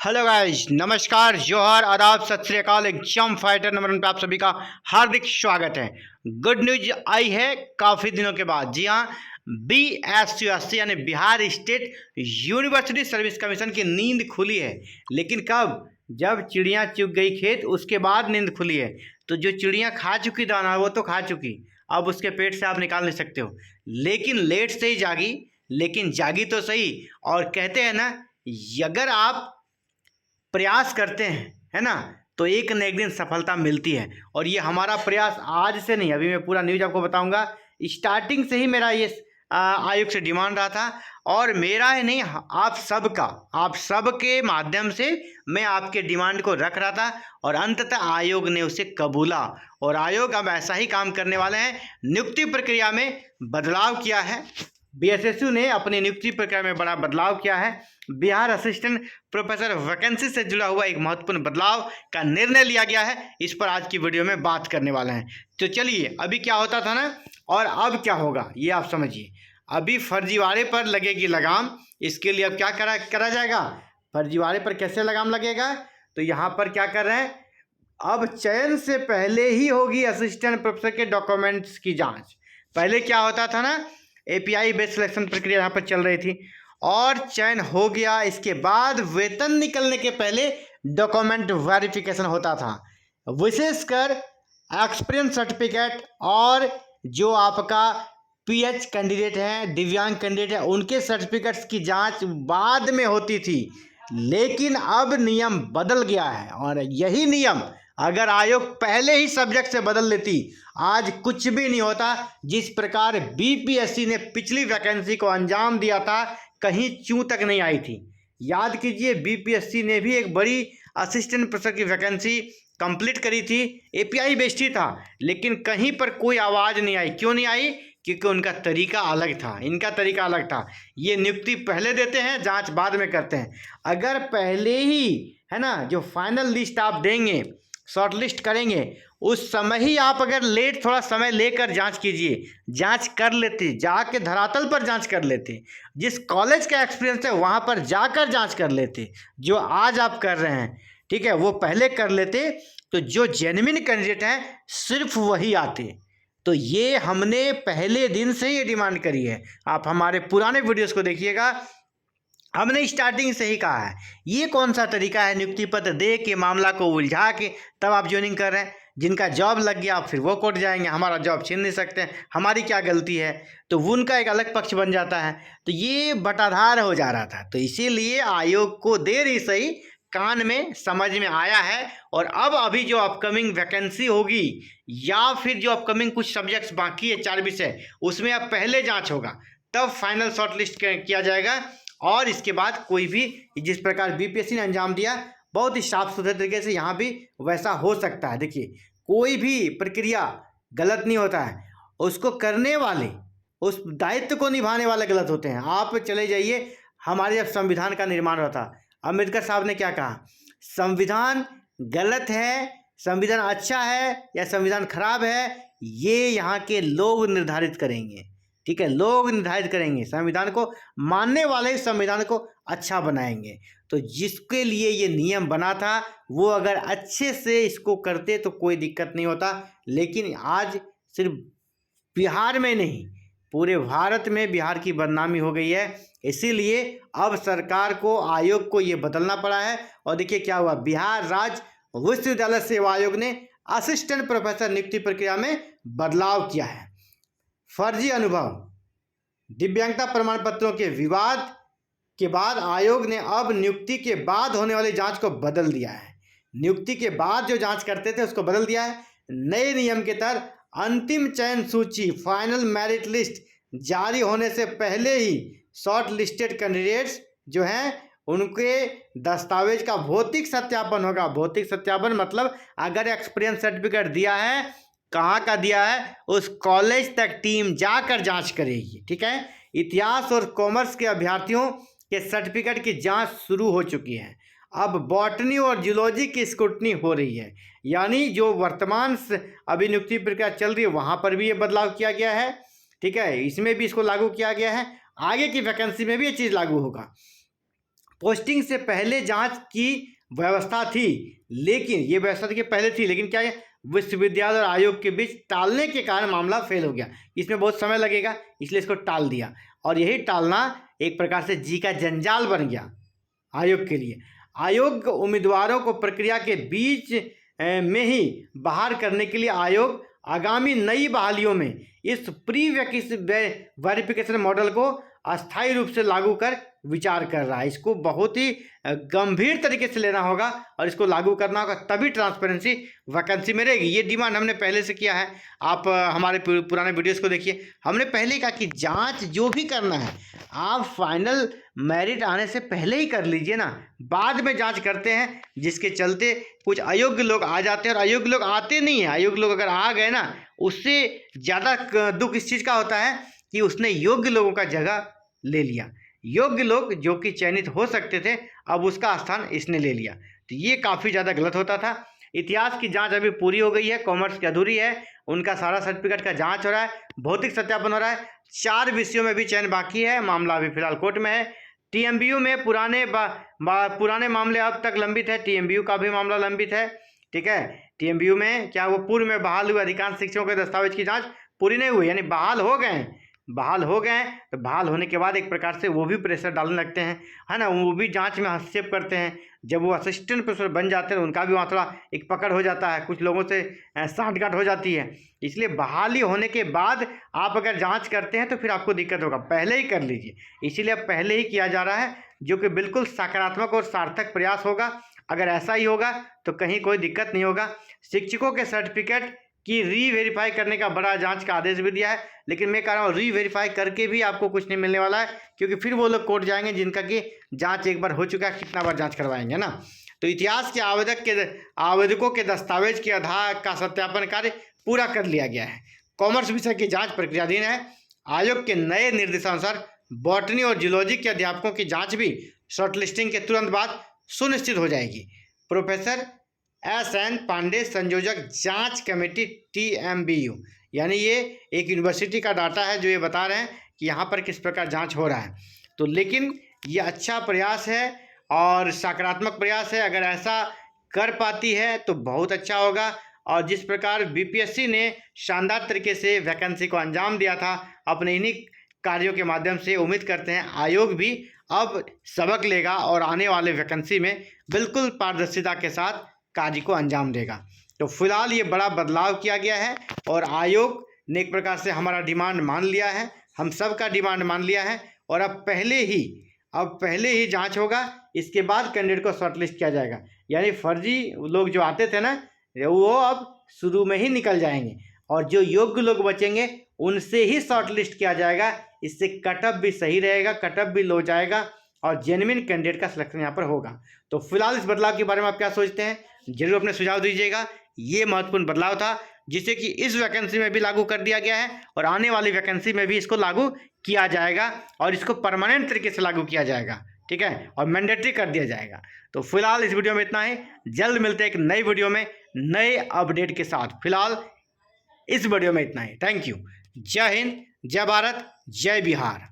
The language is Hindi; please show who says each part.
Speaker 1: हेलो गाइस, नमस्कार, जोहर, आदाब, सत श्री अकाल। एग्जाम फाइटर नंबर 1 पे आप सभी का हार्दिक स्वागत है। गुड न्यूज आई है काफ़ी दिनों के बाद। जी हाँ, BSUSC यानी Bihar state university service commission की नींद खुली है। लेकिन कब? जब चिड़िया चुग गई खेत, उसके बाद नींद खुली है। तो जो चिड़िया खा चुकी दाना वो तो खा चुकी, अब उसके पेट से आप निकाल नहीं सकते हो। लेकिन लेट से ही जागी, लेकिन जागी तो सही। और कहते हैं ना, अगर आप प्रयास करते हैं, है ना, तो एक न एक दिन सफलता मिलती है। और ये हमारा प्रयास आज से नहीं, अभी मैं पूरा न्यूज आपको बताऊंगा। स्टार्टिंग से ही मेरा ये आयोग से डिमांड रहा था, और मेरा ही नहीं, आप सबके माध्यम से मैं आपके डिमांड को रख रहा था। और अंततः आयोग ने उसे कबूला, और आयोग अब ऐसा ही काम करने वाले हैं। नियुक्ति प्रक्रिया में बदलाव किया है। BSSU ने अपनी नियुक्ति प्रक्रिया में बड़ा बदलाव किया है। बिहार असिस्टेंट प्रोफेसर वैकेंसी से जुड़ा हुआ एक महत्वपूर्ण बदलाव का निर्णय लिया गया है। इस पर आज की वीडियो में बात करने वाले हैं। तो चलिए, अभी क्या होता था ना, और अब क्या होगा ये आप समझिए। अभी फर्जीवाड़े पर लगेगी लगाम। इसके लिए अब क्या करा जाएगा? फर्जीवाड़े पर कैसे लगाम लगेगा? तो यहाँ पर क्या कर रहे हैं, अब चयन से पहले ही होगी असिस्टेंट प्रोफेसर के डॉक्यूमेंट्स की जांच। पहले क्या होता था ना, API बेस्ड सिलेक्शन प्रक्रिया यहाँ पर चल रही थी, और चयन हो गया, इसके बाद वेतन निकलने के पहले डॉक्यूमेंट वेरिफिकेशन होता था। विशेषकर एक्सपीरियंस सर्टिफिकेट और जो आपका PH कैंडिडेट हैं, दिव्यांग कैंडिडेट हैं, उनके सर्टिफिकेट्स की जांच बाद में होती थी। लेकिन अब नियम बदल गया है, और यही नियम अगर आयोग पहले ही सब्जेक्ट से बदल लेती, आज कुछ भी नहीं होता। जिस प्रकार BPSC ने पिछली वैकेंसी को अंजाम दिया था, कहीं चूं तक नहीं आई थी। याद कीजिए, BPSC ने भी एक बड़ी असिस्टेंट प्रोफेसर की वैकेंसी कंप्लीट करी थी। API बेस्ड ही था, लेकिन कहीं पर कोई आवाज़ नहीं आई। क्यों नहीं आई? क्योंकि उनका तरीका अलग था, इनका तरीका अलग था। ये नियुक्ति पहले देते हैं, जांच बाद में करते हैं। अगर पहले ही, है ना, जो फाइनल लिस्ट आप देंगे, शॉर्ट लिस्ट करेंगे, उस समय ही आप अगर लेट थोड़ा समय लेकर जांच कीजिए, जांच कर लेते, जाके धरातल पर जांच कर लेते, जिस कॉलेज का एक्सपीरियंस है वहाँ पर जाकर जांच कर लेते, जो आज आप कर रहे हैं, ठीक है, वो पहले कर लेते, तो जो जेन्युइन कैंडिडेट हैं सिर्फ वही आते। तो ये हमने पहले दिन से ही डिमांड करी है। आप हमारे पुराने वीडियोस को देखिएगा, हमने स्टार्टिंग से ही कहा है। ये कौन सा तरीका है नियुक्ति पत्र दे के मामला को उलझा के तब आप ज्वाइनिंग कर रहे हैं? जिनका जॉब लग गया फिर वो कोर्ट जाएंगे, हमारा जॉब छीन नहीं सकते, हमारी क्या गलती है? तो वो उनका एक अलग पक्ष बन जाता है। तो ये बटाधार हो जा रहा था। तो इसीलिए आयोग को देर ही सही कान में समझ में आया है। और अब अभी जो अपकमिंग वैकेंसी होगी, या फिर जो अपकमिंग कुछ सब्जेक्ट्स बाकी है 4 विषय, उसमें अब पहले जांच होगा, तब फाइनल शॉर्ट लिस्ट किया जाएगा। और इसके बाद कोई भी, जिस प्रकार BPSC ने अंजाम दिया, बहुत ही साफ सुथरे तरीके से यहाँ भी वैसा हो सकता है। देखिए, कोई भी प्रक्रिया गलत नहीं होता है, उसको करने वाले, उस दायित्व को निभाने वाले गलत होते हैं। आप चले जाइए, हमारे जब संविधान का निर्माण हुआ था, अम्बेडकर साहब ने क्या कहा? संविधान गलत है, संविधान अच्छा है या संविधान खराब है, ये यहाँ के लोग निर्धारित करेंगे। ठीक है, लोग निर्धारित करेंगे। संविधान को मानने वाले संविधान को अच्छा बनाएंगे। तो जिसके लिए ये नियम बना था, वो अगर अच्छे से इसको करते तो कोई दिक्कत नहीं होता। लेकिन आज सिर्फ बिहार में नहीं, पूरे भारत में बिहार की बदनामी हो गई है। इसीलिए अब सरकार को, आयोग को ये बदलना पड़ा है। और देखिए क्या हुआ, बिहार राज्य विश्वविद्यालय सेवा आयोग ने असिस्टेंट प्रोफेसर नियुक्ति प्रक्रिया में बदलाव किया है। फर्जी अनुभव, दिव्यांगता प्रमाण पत्रों के विवाद के बाद आयोग ने अब नियुक्ति के बाद होने वाली जांच को बदल दिया है। नियुक्ति के बाद जो जांच करते थे उसको बदल दिया है। नए नियम के तहत अंतिम चयन सूची, फाइनल मेरिट लिस्ट जारी होने से पहले ही शॉर्ट लिस्टेड कैंडिडेट्स जो हैं, उनके दस्तावेज का भौतिक सत्यापन होगा। भौतिक सत्यापन मतलब अगर एक्सपीरियंस सर्टिफिकेट दिया है, कहाँ का दिया है, उस कॉलेज तक टीम जाकर जांच करेगी। ठीक है, इतिहास और कॉमर्स के अभ्यर्थियों के सर्टिफिकेट की जांच शुरू हो चुकी है। अब बॉटनी और जूलॉजी की स्क्रूटनी हो रही है। यानी जो वर्तमान अभी नियुक्ति प्रक्रिया चल रही है, वहाँ पर भी ये बदलाव किया गया है। ठीक है, इसमें भी इसको लागू किया गया है। आगे की वैकेंसी में भी ये चीज़ लागू होगा। पोस्टिंग से पहले जांच की व्यवस्था थी, लेकिन ये व्यवस्था थी कि पहले थी, लेकिन क्या है, विश्वविद्यालय और आयोग के बीच टालने के कारण मामला फेल हो गया। इसमें बहुत समय लगेगा, इसलिए इसको टाल दिया, और यही टालना एक प्रकार से जी का जंजाल बन गया आयोग के लिए। आयोग उम्मीदवारों को प्रक्रिया के बीच में ही बाहर करने के लिए आयोग आगामी नई बहालियों में इस प्री वेरिफिकेशन मॉडल को अस्थायी रूप से लागू कर विचार कर रहा है। इसको बहुत ही गंभीर तरीके से लेना होगा और इसको लागू करना होगा, तभी ट्रांसपेरेंसी वैकेंसी में रहेगी। ये डिमांड हमने पहले से किया है, आप हमारे पुराने वीडियोस को देखिए। हमने पहले कहा कि जांच जो भी करना है आप फाइनल मेरिट आने से पहले ही कर लीजिए ना, बाद में जांच करते हैं, जिसके चलते कुछ अयोग्य लोग आ जाते हैं और अयोग्य लोग आते नहीं हैं। अयोग्य लोग अगर आ गए ना, उससे ज़्यादा दुख इस चीज़ का होता है कि उसने योग्य लोगों का जगह ले लिया। योग्य लोग जो कि चयनित हो सकते थे, अब उसका स्थान इसने ले लिया, तो ये काफ़ी ज़्यादा गलत होता था। इतिहास की जांच अभी पूरी हो गई है, कॉमर्स की अधूरी है, उनका सारा सर्टिफिकेट का जांच हो रहा है, भौतिक सत्यापन हो रहा है, 4 विषयों में भी चयन बाकी है, मामला अभी फिलहाल कोर्ट में है। टीएमबीयू में पुराने मामले अब तक लंबित है, टीएमबीयू का भी मामला लंबित है, ठीक है। टीएमबीयू में क्या वो पूर्व में बहाल हुए अधिकांश शिक्षकों के दस्तावेज की जाँच पूरी नहीं हुई, यानी बहाल हो गए हैं, तो बहाल होने के बाद एक प्रकार से वो भी प्रेशर डालने लगते हैं, है ना, वो भी जांच में हस्तक्षेप करते हैं। जब वो असिस्टेंट प्रोफेसर बन जाते हैं उनका भी वहाँ थोड़ा एक पकड़ हो जाता है, कुछ लोगों से साठगांठ हो जाती है। इसलिए बहाली होने के बाद आप अगर जांच करते हैं तो फिर आपको दिक्कत होगा, पहले ही कर लीजिए। इसीलिए अब पहले ही किया जा रहा है, जो कि बिल्कुल सकारात्मक और सार्थक प्रयास होगा। अगर ऐसा ही होगा तो कहीं कोई दिक्कत नहीं होगा। शिक्षकों के सर्टिफिकेट कि री-वेरीफाई करने का बड़ा जांच का आदेश भी दिया है, लेकिन मैं कह रहा हूँ री-वेरीफाई करके भी आपको कुछ नहीं मिलने वाला है, क्योंकि फिर वो लोग कोर्ट जाएंगे जिनका कि जांच एक बार हो चुका है, कितना बार जांच करवाएंगे ना। तो इतिहास के आवेदकों के दस्तावेज के आधार का सत्यापन कार्य पूरा कर लिया गया है। कॉमर्स विषय की जाँच प्रक्रियाधीन है। आयोग के नए निर्देशानुसार बॉटनी और जूलॉजी के अध्यापकों की जाँच भी शॉर्टलिस्टिंग के तुरंत बाद सुनिश्चित हो जाएगी। प्रोफेसर SN पांडे, संयोजक जांच कमेटी TMBU, यानी ये एक यूनिवर्सिटी का डाटा है जो ये बता रहे हैं कि यहाँ पर किस प्रकार जांच हो रहा है। तो लेकिन ये अच्छा प्रयास है और सकारात्मक प्रयास है, अगर ऐसा कर पाती है तो बहुत अच्छा होगा। और जिस प्रकार BPSC ने शानदार तरीके से वैकेंसी को अंजाम दिया था अपने इन्हीं कार्यों के माध्यम से, उम्मीद करते हैं आयोग भी अब सबक लेगा और आने वाले वैकेंसी में बिल्कुल पारदर्शिता के साथ कार्य को अंजाम देगा। तो फिलहाल ये बड़ा बदलाव किया गया है और आयोग ने एक प्रकार से हमारा डिमांड मान लिया है, हम सब का डिमांड मान लिया है, और अब पहले ही जांच होगा, इसके बाद कैंडिडेट को शॉर्टलिस्ट किया जाएगा। यानी फर्जी लोग जो आते थे ना, वो अब शुरू में ही निकल जाएंगे और जो योग्य लोग बचेंगे उनसे ही शॉर्टलिस्ट किया जाएगा। इससे कटअप भी सही रहेगा, कटअप भी लो जाएगा और जेन्युइन कैंडिडेट का सिलेक्शन यहाँ पर होगा। तो फिलहाल इस बदलाव के बारे में आप क्या सोचते हैं, जरूर अपने सुझाव दीजिएगा। ये महत्वपूर्ण बदलाव था जिसे कि इस वैकेंसी में भी लागू कर दिया गया है और आने वाली वैकेंसी में भी इसको लागू किया जाएगा और इसको परमानेंट तरीके से लागू किया जाएगा, ठीक है, और मैंडेटरी कर दिया जाएगा। तो फिलहाल इस वीडियो में इतना ही, जल्द मिलते हैं एक नई वीडियो में नए अपडेट के साथ। फिलहाल इस वीडियो में इतना ही, थैंक यू। जय हिंद, जय भारत, जय बिहार।